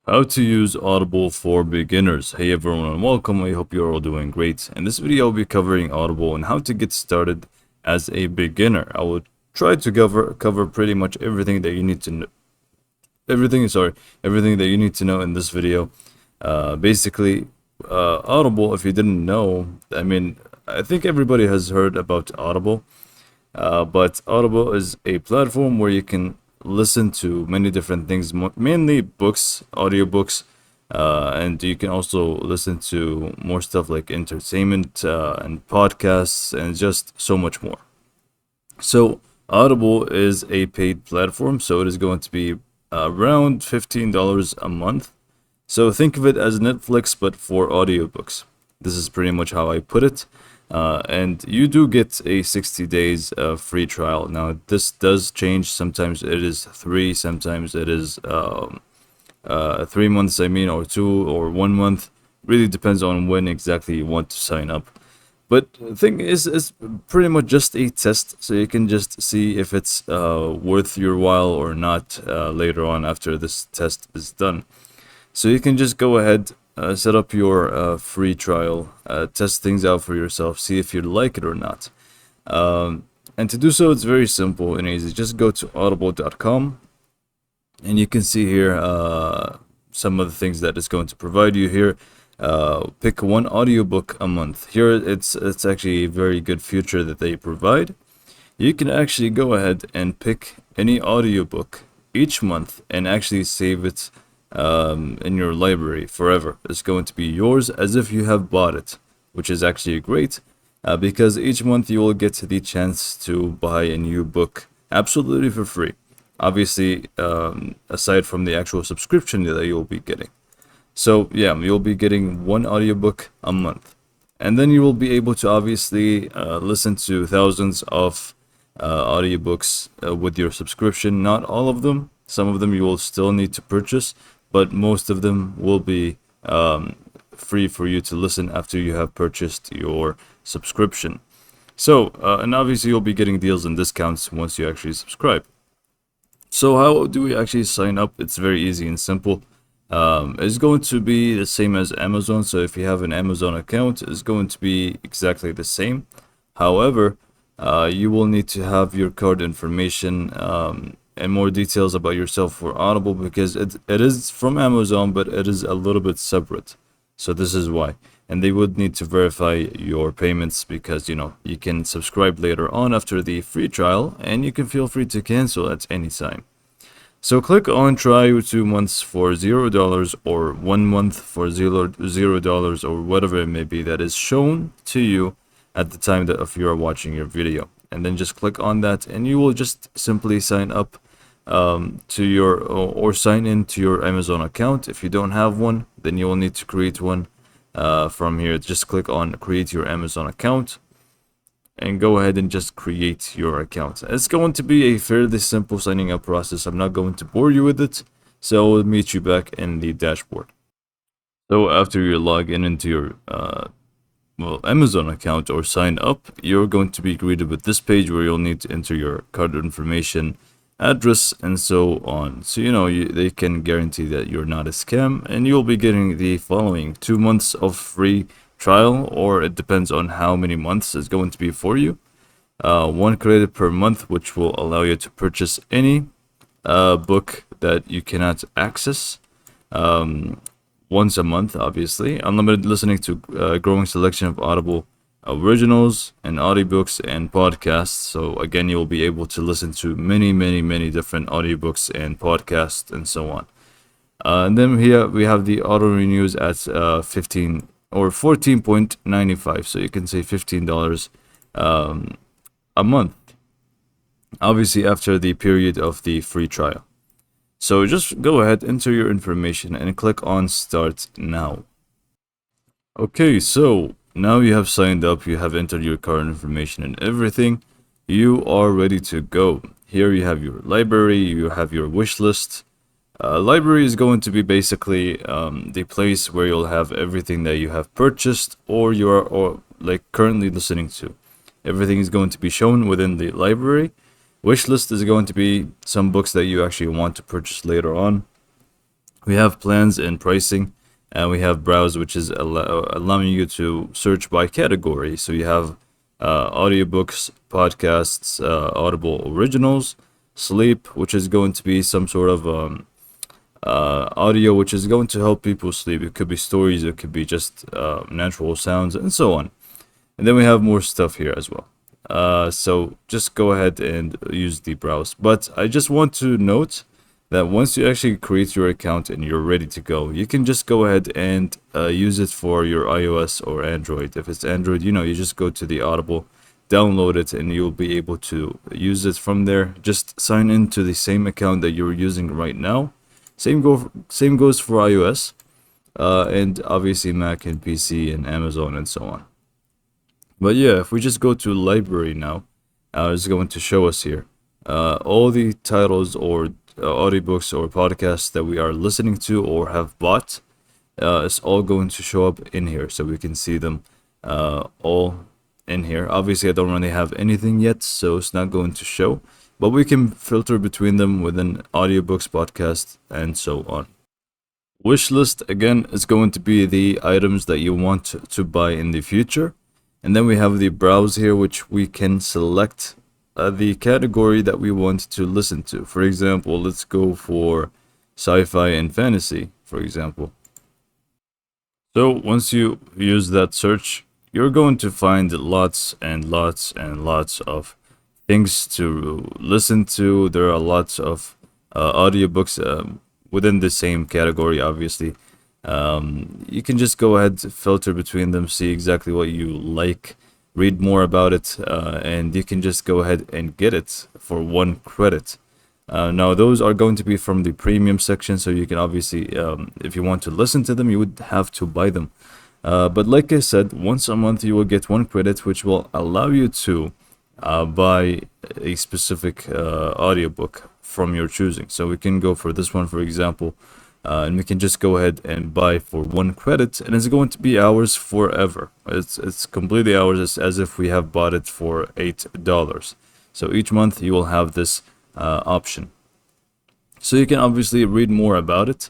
How to use Audible for beginners. Hey everyone and welcome. I hope you're all doing great. In this video I'll be covering Audible and how to get started as a beginner. I will try to cover pretty much everything that you need to know. Everything that you need to know in this video. Audible, if you didn't know, I think everybody has heard about Audible. But Audible is a platform where you can listen to many different things, mainly books, audiobooks, and you can also listen to more stuff like entertainment and podcasts and just so much more. So Audible is a paid platform, so it is going to be around $15 a month. So think of it as Netflix, but for audiobooks. This is pretty much how I put it. And you do get a 60 days free trial. Now, this does change. Sometimes it is 3, sometimes it is 3 months, or 2 or 1 month. Really depends on when exactly you want to sign up. But the thing is, it's pretty much just a test, so you can just see if it's worth your while or not later on after this test is done. So you can just go ahead, set up your free trial, test things out for yourself, see if you like it or not. And to do so, it's very simple and easy. Just go to audible.com, and you can see here some of the things that it's going to provide you here. Pick one audiobook a month. Here, it's actually a very good feature that they provide. You can actually go ahead and pick any audiobook each month and actually save it in your library forever. It's going to be yours as if you have bought it, which is actually great because each month you will get the chance to buy a new book absolutely for free. Obviously, aside from the actual subscription that you'll be getting. So yeah, you'll be getting one audiobook a month. And then you will be able to obviously listen to thousands of audiobooks with your subscription. Not all of them. Some of them you will still need to purchase, but most of them will be free for you to listen after you have purchased your subscription. So, and obviously you'll be getting deals and discounts once you actually subscribe. So how do we actually sign up? It's very easy and simple. It's going to be the same as Amazon. So if you have an Amazon account, it's going to be exactly the same. However, you will need to have your card information and more details about yourself for Audible because it is from Amazon, but it is a little bit separate. So this is why. And they would need to verify your payments because, you can subscribe later on after the free trial and you can feel free to cancel at any time. So click on try 2 months for $0 or 1 month for $0 or whatever it may be that is shown to you at the time that if you are watching your video. And then just click on that and you will just simply sign up to your or sign in to your Amazon account. If you don't have one, then you will need to create one from here. Just click on create your Amazon account and go ahead and just create your account. It's going to be a fairly simple signing up process. I'm not going to bore you with it, so I will meet you back in the dashboard. So after you log in into your Amazon account or sign up, you're going to be greeted with this page where you'll need to enter your card information, address, and so on. So they can guarantee that you're not a scam, and you'll be getting the following 2 months of free trial, or it depends on how many months is going to be for you. 1 credit per month, which will allow you to purchase any book that you cannot access once a month, obviously. Unlimited listening to a growing selection of Audible originals and audiobooks and podcasts. So again, you'll be able to listen to many different audiobooks and podcasts and so on. And then here we have the auto renews at 15 or 14.95, so you can say $15 a month, obviously after the period of the free trial. So just go ahead, enter your information and click on start now. Okay, so now you have signed up, you have entered your card information and everything, you are ready to go. Here you have your library, you have your wish list. Library is going to be basically the place where you'll have everything that you have purchased or you are currently listening to. Everything is going to be shown within the library. Wish list is going to be some books that you actually want to purchase later on. We have plans and pricing, and we have browse, which is allowing you to search by category. So you have audiobooks, podcasts, Audible originals, sleep, which is going to be some sort of audio, which is going to help people sleep. It could be stories, it could be just natural sounds, and so on. And then we have more stuff here as well. So just go ahead and use the browse. But I just want to note that once you actually create your account and you're ready to go, you can just go ahead and use it for your iOS or Android. If it's Android, you just go to the Audible, download it, and you'll be able to use it from there. Just sign into the same account that you're using right now. Same goes for iOS, and obviously Mac and PC and Amazon and so on. But yeah, if we just go to library now, it's going to show us here all the titles or audiobooks or podcasts that we are listening to or have bought. It's all going to show up in here, so we can see them all in here. Obviously, I don't really have anything yet, so it's not going to show, but we can filter between them within audiobooks, podcasts, and so on. Wish list again is going to be the items that you want to buy in the future. And then we have the browse here, which we can select the category that we want to listen to. For example, let's go for sci-fi and fantasy, for example. So once you use that search, you're going to find lots and lots and lots of things to listen to. There are lots of audiobooks within the same category, obviously. You can just go ahead, filter between them, see exactly what you like, read more about it, and you can just go ahead and get it for 1 credit. Now, those are going to be from the premium section, so you can obviously, if you want to listen to them, you would have to buy them. But like I said, once a month you will get 1 credit, which will allow you to buy a specific audiobook from your choosing. So we can go for this one, for example, and we can just go ahead and buy for 1 credit, and it's going to be ours forever. It's completely ours. It's as if we have bought it for $8. So each month you will have this option. So you can obviously read more about it,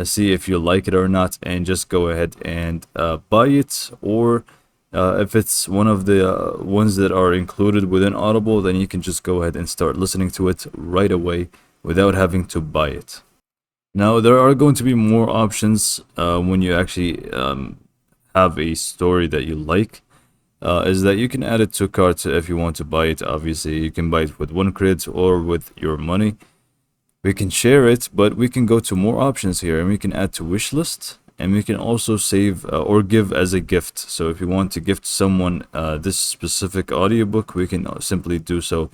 see if you like it or not, and just go ahead and buy it. Or if it's one of the ones that are included within Audible, then you can just go ahead and start listening to it right away without having to buy it. Now, there are going to be more options when you actually have a story that you like. Is that you can add it to cart if you want to buy it. Obviously, you can buy it with 1 credit or with your money. We can share it, but we can go to more options here, and we can add to wish list, and we can also save or give as a gift. So if you want to gift someone this specific audiobook, we can simply do so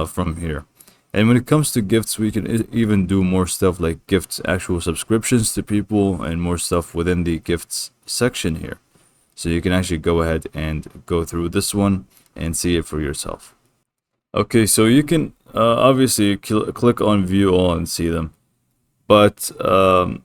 from here. And when it comes to gifts, we can even do more stuff like gift actual subscriptions to people and more stuff within the gifts section here. So you can actually go ahead and go through this one and see it for yourself. Okay, so you can obviously click on view all and see them. But to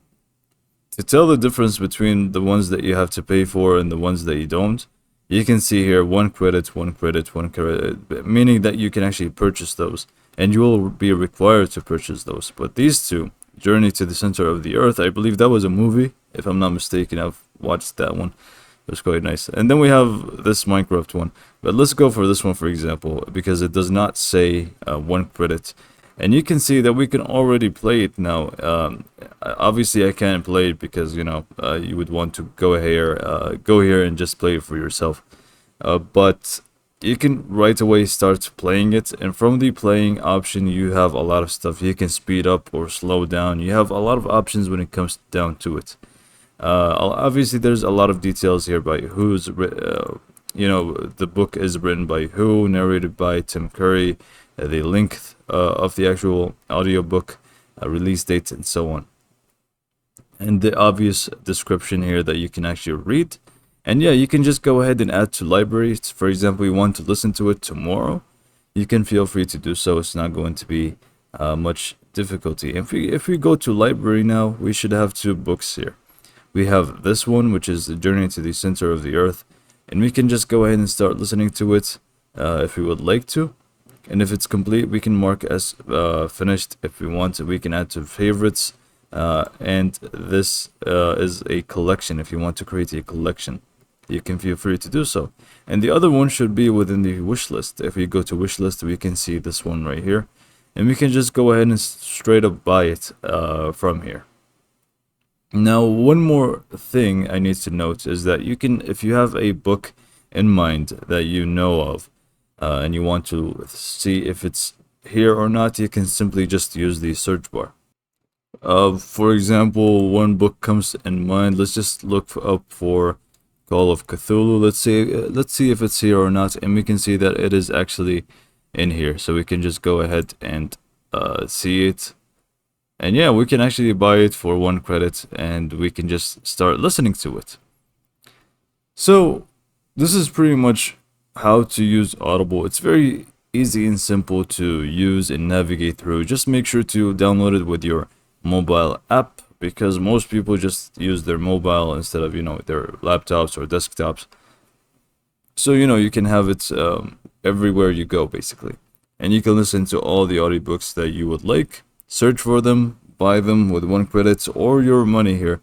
tell the difference between the ones that you have to pay for and the ones that you don't, you can see here 1 credit, 1 credit, 1 credit, meaning that you can actually purchase those. And you will be required to purchase those. But these two, Journey to the Center of the Earth, I believe that was a movie, if I'm not mistaken. I've watched that one. It was quite nice. And then we have this Minecraft one. But let's go for this one, for example, because it does not say 1 credit. And you can see that we can already play it now. Obviously, I can't play it because, you would want to go here and just play it for yourself. But you can right away start playing it, and from the playing option you have a lot of stuff. You can speed up or slow down. You have a lot of options when it comes down to it. Obviously there's a lot of details here by who's the book is written by who, narrated by Tim Curry, the length of the actual audiobook, release date, and so on, and the obvious description here that you can actually read. And yeah, you can just go ahead and add to library. For example, you want to listen to it tomorrow, you can feel free to do so. It's not going to be much difficulty. If we go to library now, we should have 2 books here. We have this one, which is The Journey to the Center of the Earth, and we can just go ahead and start listening to it if we would like to. And if it's complete, we can mark as finished. If we want, we can add to favorites. And this is a collection. If you want to create a collection, you can feel free to do so. And the other one should be within the wish list. If we go to wish list, we can see this one right here, and we can just go ahead and straight up buy it from here. Now, one more thing I need to note is that you can, if you have a book in mind that you know of, and you want to see if it's here or not, you can simply just use the search bar. For example, one book comes in mind. Let's just look up for Call of Cthulhu. Let's see if it's here or not, and we can see that it is actually in here. So we can just go ahead and see it. And yeah, we can actually buy it for 1 credit, and we can just start listening to it. So this is pretty much how to use Audible. It's very easy and simple to use and navigate through. Just make sure to download it with your mobile app, because most people just use their mobile instead of, their laptops or desktops. So, you can have it everywhere you go, basically. And you can listen to all the audiobooks that you would like. Search for them, buy them with 1 credit or your money here.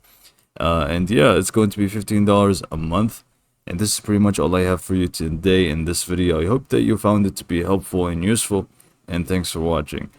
And yeah, it's going to be $15 a month. And this is pretty much all I have for you today in this video. I hope that you found it to be helpful and useful. And thanks for watching.